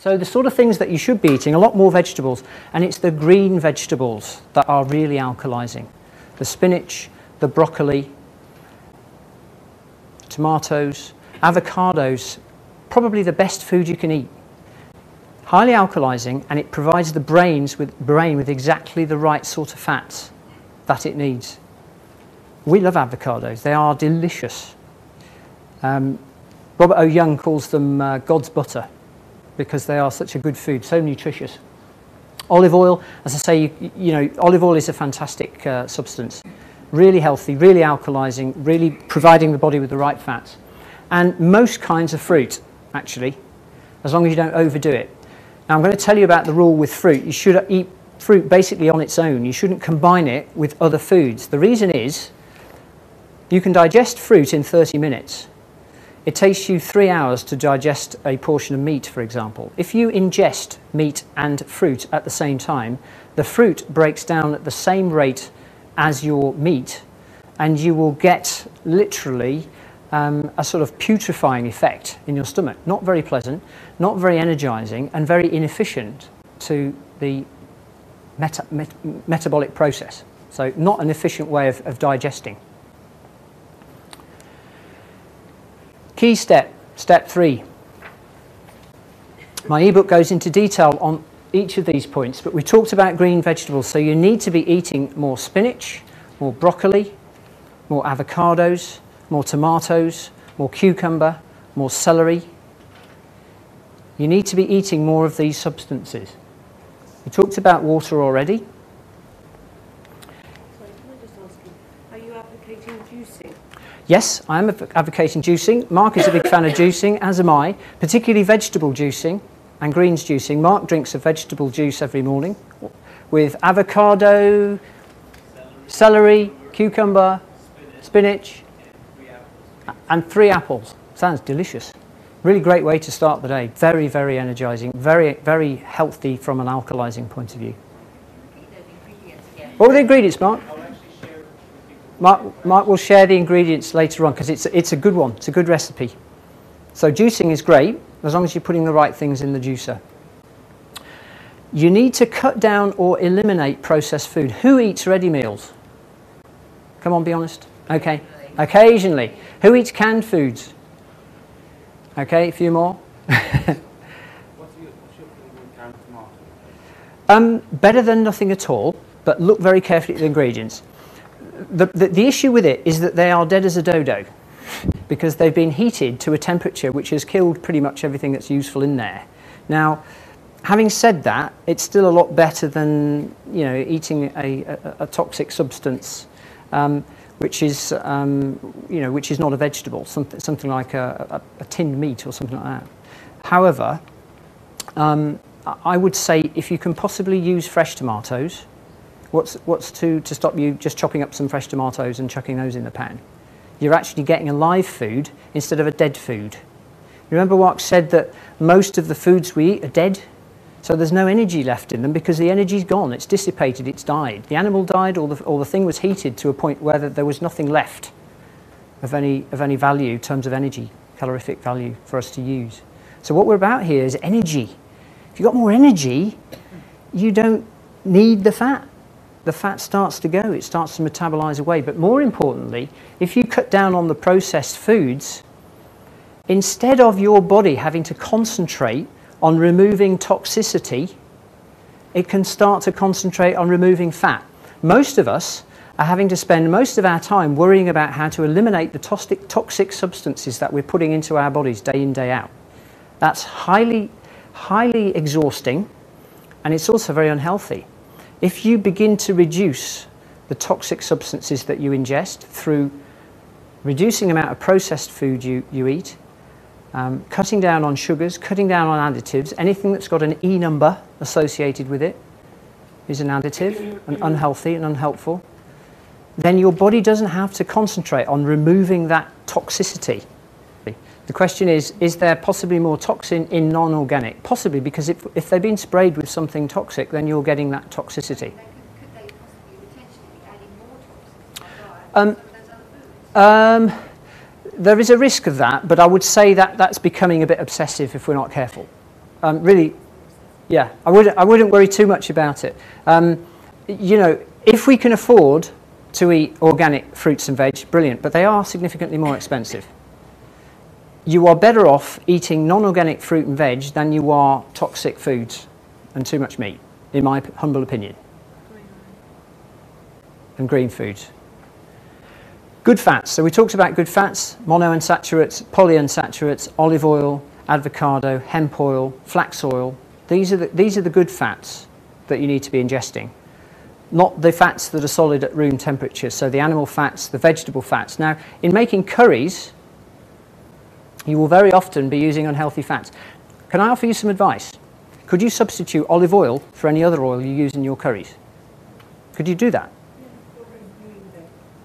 So the sort of things that you should be eating, a lot more vegetables, and it's the green vegetables that are really alkalizing. The spinach, the broccoli, tomatoes, avocados, probably the best food you can eat. Highly alkalizing, and it provides the brain with exactly the right sort of fats that it needs. We love avocados. They are delicious. Robert O. Young calls them God's butter because they are such a good food, so nutritious. Olive oil, as I say, you know, olive oil is a fantastic substance. Really healthy, really alkalizing, really providing the body with the right fats. And most kinds of fruit, actually, as long as you don't overdo it. Now, I'm going to tell you about the rule with fruit. You should eat fruit basically on its own. You shouldn't combine it with other foods. The reason is you can digest fruit in 30 minutes. It takes you 3 hours to digest a portion of meat, for example. If you ingest meat and fruit at the same time, the fruit breaks down at the same rate as your meat, and you will get literally a sort of putrefying effect in your stomach. Not very pleasant, not very energizing, and very inefficient to the metabolic process. So not an efficient way of digesting. Key step 3. My ebook goes into detail on each of these points, but we talked about green vegetables, so you need to be eating more spinach, more broccoli, more avocados, more tomatoes, more cucumber, more celery. You need to be eating more of these substances. We talked about water already. Sorry, can I just ask you, are you advocating juicing? Yes, I am advocating juicing. Mark is a big fan of juicing, as am I, particularly vegetable juicing and greens juicing. Mark drinks a vegetable juice every morning with avocado, celery, cucumber, spinach, and 3 apples. Sounds delicious. Really great way to start the day. Very, very energizing. Very, very healthy from an alkalizing point of view. What were the ingredients, Mark? Mark will share the ingredients later on because it's a good one. It's a good recipe. So juicing is great as long as you're putting the right things in the juicer. You need to cut down or eliminate processed food. Who eats ready meals? Come on, be honest. Okay. Occasionally. Who eats canned foods? Okay, a few more. What's your opinion on canned tomatoes? Better than nothing at all, but look very carefully at the ingredients. The issue with it is that they are dead as a dodo because they've been heated to a temperature which has killed pretty much everything that's useful in there. Now, having said that, it's still a lot better than, you know, eating a toxic substance, which is which is not a vegetable, something like a tinned meat or something like that. However, I would say if you can possibly use fresh tomatoes, what's to stop you just chopping up some fresh tomatoes and chucking those in the pan? You're actually getting a live food instead of a dead food. Remember Mark said that most of the foods we eat are dead? So there's no energy left in them because the energy's gone, it's dissipated, it's died. The animal died or the thing was heated to a point where there was nothing left of any value in terms of energy, calorific value for us to use. So what we're about here is energy. If you've got more energy, you don't need the fat. The fat starts to go, it starts to metabolize away. But more importantly, if you cut down on the processed foods, instead of your body having to concentrate on removing toxicity, it can start to concentrate on removing fat. Most of us are having to spend most of our time worrying about how to eliminate the toxic substances that we're putting into our bodies day in, day out. That's highly, highly exhausting, and it's also very unhealthy. If you begin to reduce the toxic substances that you ingest through reducing the amount of processed food you eat, cutting down on sugars, cutting down on additives, anything that's got an E number associated with it is an additive, and unhealthy and unhelpful, then your body doesn't have to concentrate on removing that toxicity. The question is there possibly more toxin in non-organic? Possibly, because if they've been sprayed with something toxic, then you're getting that toxicity. Could they possibly potentially be adding more toxins to our diet from those other foods? There is a risk of that, but I would say that that's becoming a bit obsessive if we're not careful. Really, yeah, I wouldn't worry too much about it. You know, if we can afford to eat organic fruits and veg, brilliant, but they are significantly more expensive. You are better off eating non-organic fruit and veg than you are toxic foods and too much meat, in my humble opinion. And green foods. Good fats. So we talked about good fats, monounsaturates, polyunsaturates, olive oil, avocado, hemp oil, flax oil. These are the good fats that you need to be ingesting. Not the fats that are solid at room temperature, so the animal fats, the vegetable fats. Now, in making curries, you will very often be using unhealthy fats. Can I offer you some advice? Could you substitute olive oil for any other oil you use in your curries? Could you do that?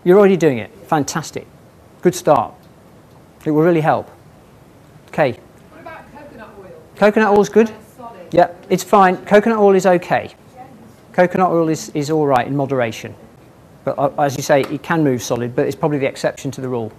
You're already doing it. Fantastic. Good start. It will really help. Okay. What about coconut oil? Coconut oil is good? Solid. Yeah, it's fine. Coconut oil is okay. Coconut oil is all right in moderation. But as you say, it can move solid, but it's probably the exception to the rule.